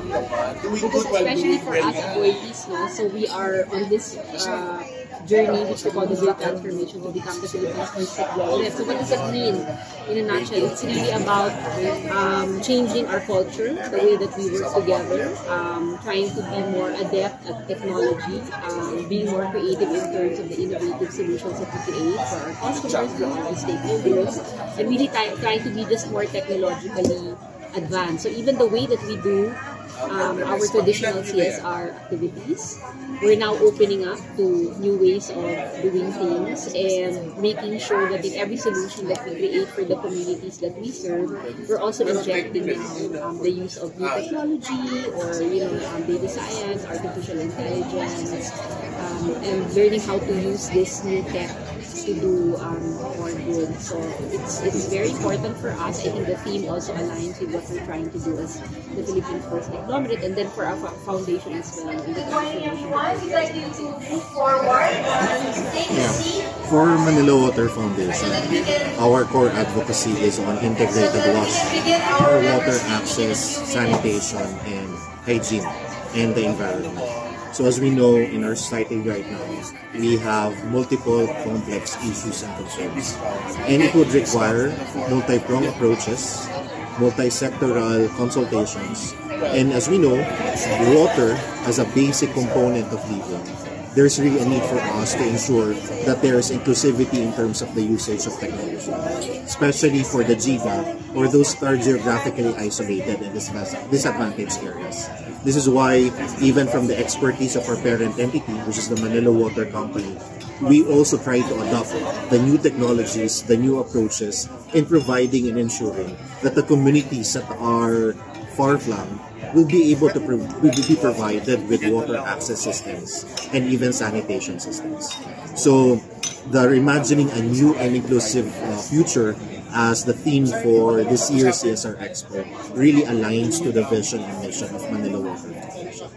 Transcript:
because especially for us employees, no, so we are on this journey which we call the Great Transformation to become the Philippines' first technology. So what does that mean in a nutshell? It's really about changing our culture, the way that we work together, trying to be more adept at technology, being more creative in terms of the innovative solutions that we create for our customers, for our stakeholders, and really trying to be just more technologically advanced. So even the way that we do our traditional CSR activities, we're now opening up to new ways of doing things and making sure that in every solution that we create for the communities that we serve, we're also injecting the use of new technology or data science, artificial intelligence, and learning how to use this new tech to do more good. So it's very important for us. I think the theme also aligns with what we're trying to do as the Philippines First Conglomerate, and then for our foundation as well in the transformation. For Manila Water Foundation, our core advocacy is on integrated water access, sanitation, and hygiene in the environment. So as we know, in our society right now, we have multiple complex issues and concerns. And it would require multi-pronged approaches, multi-sectoral consultations. And as we know, water as a basic component of living, there's really a need for us to ensure that there is inclusivity in terms of the usage of technology, especially for the GIGA or those that are geographically isolated in disadvantaged areas. This is why, even from the expertise of our parent entity, which is the Manila Water Company, we also try to adopt the new technologies, the new approaches in providing and ensuring that the communities that are far-flung will be able to be provided with water access systems and even sanitation systems. So, the reimagining a new and inclusive future as the theme for this year's CSR Expo really aligns to the vision and mission of Manila Water Foundation.